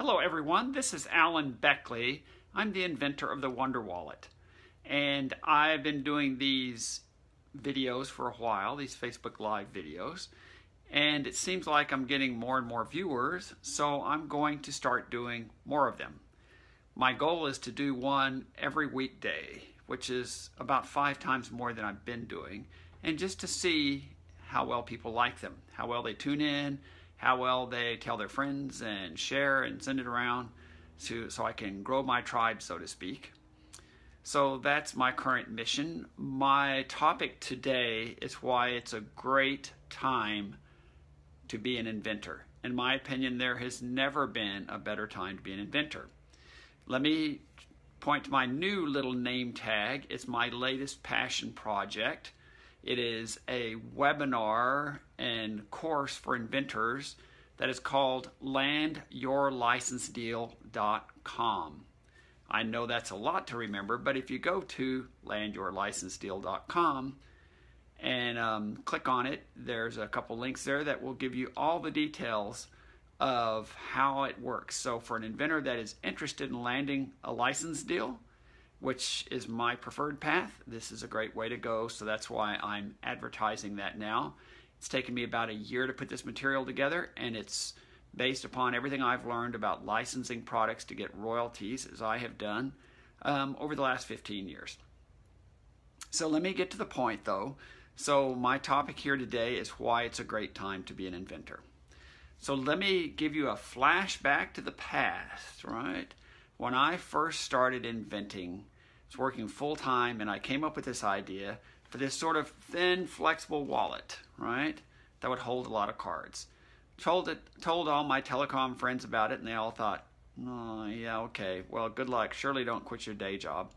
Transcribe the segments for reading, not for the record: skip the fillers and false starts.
Hello everyone, this is Alan Beckley. I'm the inventor of the Wonder Wallet. And I've been doing these videos for a while, these Facebook Live videos. And it seems like I'm getting more and more viewers, so I'm going to start doing more of them. My goal is to do one every weekday, which is about 5 times more than I've been doing, and just to see how well people like them, how well they tune in, how well they tell their friends and share and send it around so I can grow my tribe, so to speak. So that's my current mission. My topic today is why it's a great time to be an inventor. In my opinion, there has never been a better time to be an inventor. Let me point to my new little name tag. It's my latest passion project. It is a webinar and course for inventors that is called landyourlicensedeal.com. I know that's a lot to remember, but if you go to landyourlicensedeal.com and click on it, there's a couple links there that will give you all the details of how it works. So for an inventor that is interested in landing a license deal, which is my preferred path, this is a great way to go, so that's why I'm advertising that now. It's taken me about a year to put this material together, and it's based upon everything I've learned about licensing products to get royalties, as I have done over the last 15 years. So let me get to the point, though. So my topic here today is why it's a great time to be an inventor. So let me give you a flashback to the past, right? When I first started inventing, I was working full-time, and I came up with this idea for this sort of thin, flexible wallet, right, that would hold a lot of cards. Told all my telecom friends about it, and they all thought, oh, yeah, okay, well, good luck. Surely don't quit your day job.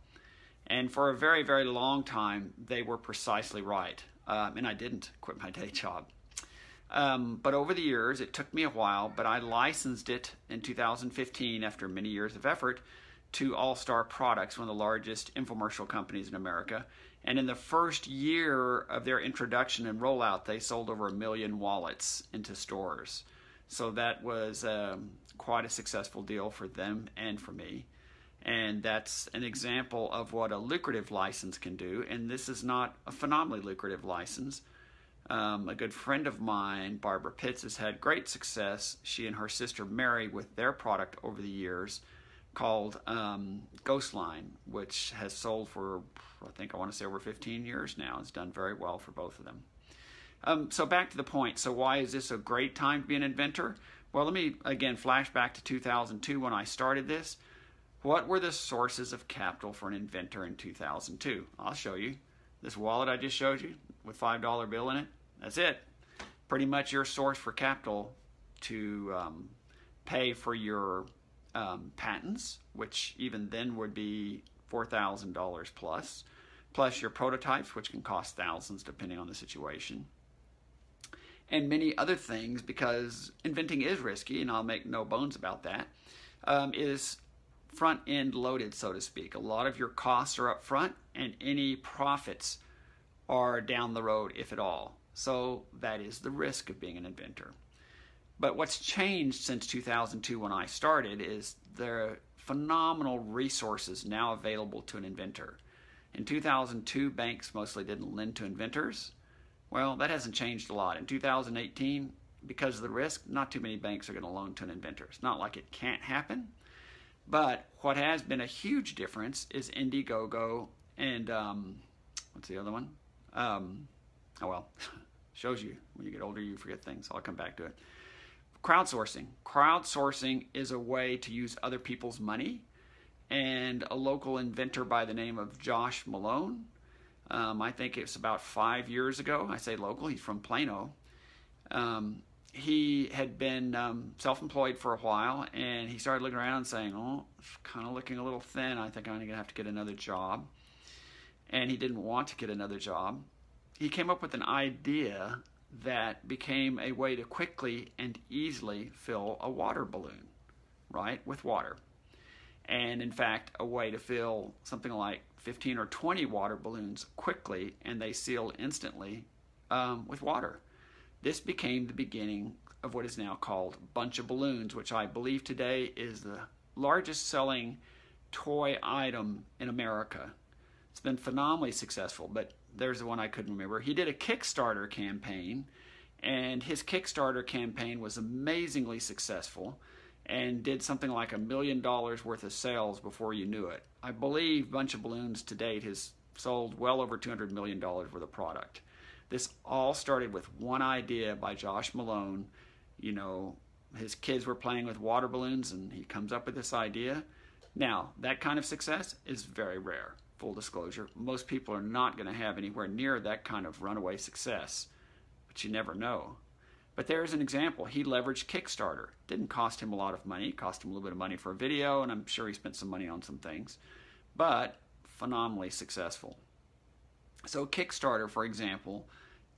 And for a very, very long time, they were precisely right, and I didn't quit my day job. But over the years, it took me a while, but I licensed it in 2015 after many years of effort to All Star Products, one of the largest infomercial companies in America. And in the first year of their introduction and rollout, they sold over 1 million wallets into stores. So that was quite a successful deal for them and for me. And that's an example of what a lucrative license can do. And this is not a phenomenally lucrative license. A good friend of mine, Barbara Pitts, has had great success, she and her sister Mary, with their product over the years called Ghostline, which has sold for, I want to say over 15 years now. It's done very well for both of them. So back to the point. So why is this a great time to be an inventor? Well, let me again flash back to 2002 when I started this. What were the sources of capital for an inventor in 2002? I'll show you. This wallet I just showed you with $5 bill in it, that's it. Pretty much your source for capital to pay for your patents, which even then would be $4,000 plus your prototypes, which can cost thousands depending on the situation, and many other things, because inventing is risky, and I'll make no bones about that, is front-end loaded, so to speak. A lot of your costs are up front, and any profits are down the road, if at all. So that is the risk of being an inventor. But what's changed since 2002 when I started is there are phenomenal resources now available to an inventor. In 2002, banks mostly didn't lend to inventors. Well, that hasn't changed a lot. In 2018, because of the risk, not too many banks are going to loan to an inventor. It's not like it can't happen. But what has been a huge difference is Indiegogo and, what's the other one? Shows you when you get older you forget things. I'll come back to it. Crowdsourcing. Crowdsourcing is a way to use other people's money, and a local inventor by the name of Josh Malone, I think it's about 5 years ago. I say local, he's from Plano. He had been self-employed for a while, and he started looking around and saying, oh, it's kind of looking a little thin. I think I'm going to have to get another job. And he didn't want to get another job. He came up with an idea that became a way to quickly and easily fill a water balloon, right, with water. And in fact, a way to fill something like 15 or 20 water balloons quickly, and they seal instantly with water. This became the beginning of what is now called Bunch of Balloons, which I believe today is the largest selling toy item in America. It's been phenomenally successful, but there's the one I couldn't remember. He did a Kickstarter campaign, and his Kickstarter campaign was amazingly successful and did something like $1 million worth of sales before you knew it. I believe Bunch of Balloons to date has sold well over $200 million worth of product. This all started with one idea by Josh Malone. You know, his kids were playing with water balloons and he comes up with this idea. Now, that kind of success is very rare, full disclosure. Most people are not going to have anywhere near that kind of runaway success, but you never know. But there's an example. He leveraged Kickstarter. Didn't cost him a lot of money. It cost him a little bit of money for a video, and I'm sure he spent some money on some things, but phenomenally successful. So Kickstarter, for example,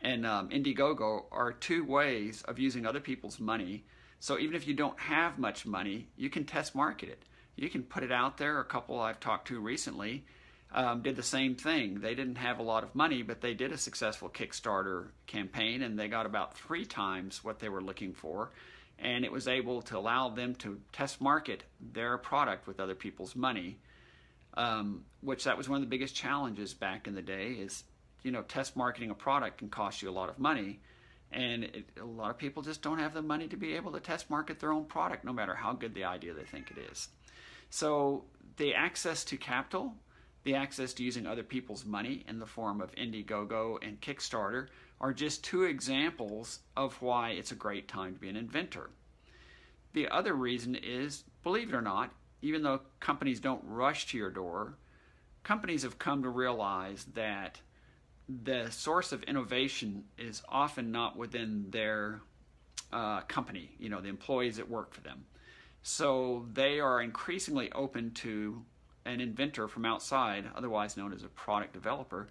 and Indiegogo are two ways of using other people's money. So even if you don't have much money, you can test market it. You can put it out there. A couple I've talked to recently did the same thing. They didn't have a lot of money, but they did a successful Kickstarter campaign, and they got about 3 times what they were looking for. And it was able to allow them to test market their product with other people's money, which that was one of the biggest challenges back in the day is, you know, test marketing a product can cost you a lot of money. And a lot of people just don't have the money to be able to test market their own product, no matter how good the idea they think it is. So the access to capital, the access to using other people's money in the form of Indiegogo and Kickstarter are just 2 examples of why it's a great time to be an inventor. The other reason is, believe it or not, even though companies don't rush to your door, companies have come to realize that the source of innovation is often not within their company, you know, the employees that work for them. So they are increasingly open to an inventor from outside, otherwise known as a product developer,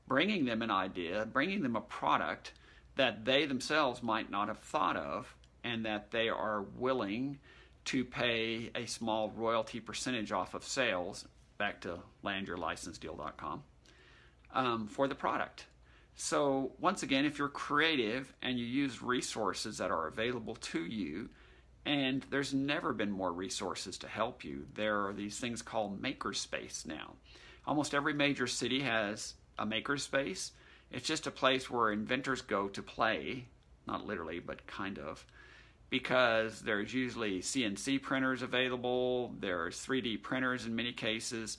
bringing them an idea, bringing them a product that they themselves might not have thought of, and that they are willing to pay a small royalty percentage off of sales, back to landyourlicensedeal.com, for the product. So once again, if you're creative and you use resources that are available to you, and there's never been more resources to help you. There are these things called makerspace now. Almost every major city has a makerspace. It's just a place where inventors go to play, not literally, but kind of, because there's usually CNC printers available, there's 3D printers in many cases,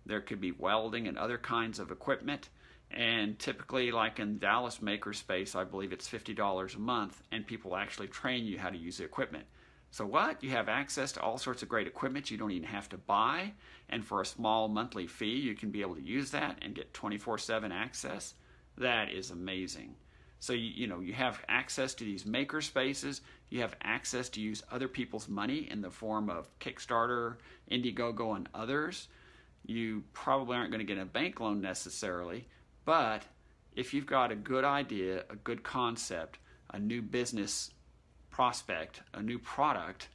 there could be welding and other kinds of equipment, and typically, like in Dallas Makerspace, I believe it's $50 a month, and people actually train you how to use the equipment. So what? You have access to all sorts of great equipment you don't even have to buy, and for a small monthly fee, you can be able to use that and get 24/7 access. That is amazing. So you have access to these maker spaces. You have access to use other people's money in the form of Kickstarter, Indiegogo, and others. You probably aren't going to get a bank loan necessarily, but if you've got a good idea, a good concept, a new business prospect, a new product,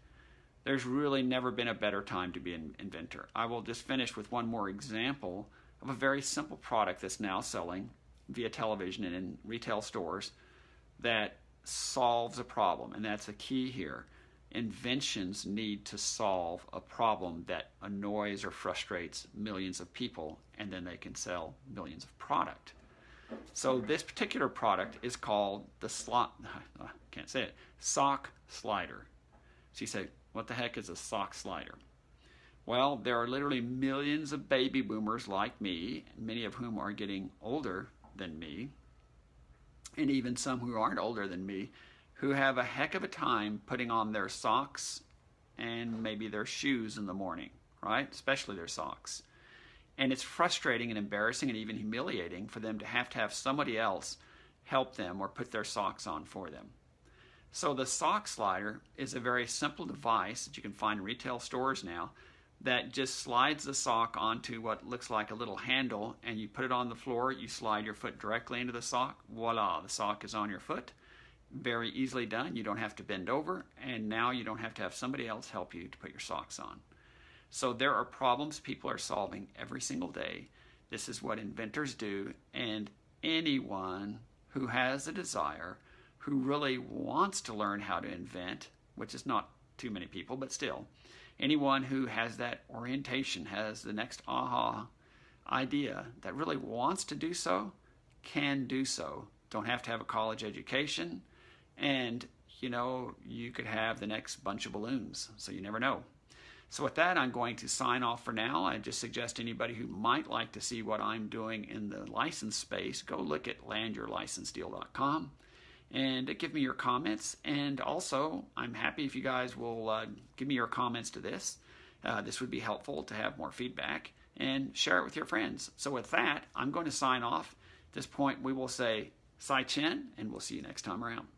there's really never been a better time to be an inventor. I will just finish with one more example of a very simple product that's now selling via television and in retail stores that solves a problem, and that's the key here. Inventions need to solve a problem that annoys or frustrates millions of people, and then they can sell millions of product. So this particular product is called the sock slider. So you say, what the heck is a sock slider? Well, there are literally millions of baby boomers like me, many of whom are getting older than me, and even some who aren't older than me, who have a heck of a time putting on their socks and maybe their shoes in the morning, right? Especially their socks. And it's frustrating and embarrassing and even humiliating for them to have somebody else help them or put their socks on for them. So the sock slider is a very simple device that you can find in retail stores now that just slides the sock onto what looks like a little handle, and you put it on the floor, you slide your foot directly into the sock, voila, the sock is on your foot. Very easily done. You don't have to bend over, and now you don't have to have somebody else help you to put your socks on. So there are problems people are solving every single day. This is what inventors do, and anyone who has a desire, who really wants to learn how to invent, which is not too many people, but still, anyone who has that orientation, has the next aha idea that really wants to do so, can do so. Don't have to have a college education, and you could have the next bunch of balloons, so you never know. So with that, I'm going to sign off for now. I just suggest anybody who might like to see what I'm doing in the license space, go look at landyourlicensedeal.com and give me your comments. And also, I'm happy if you guys will give me your comments to this. This would be helpful to have more feedback, and share it with your friends. So with that, I'm going to sign off. At this point, we will say Sai Chen, and we'll see you next time around.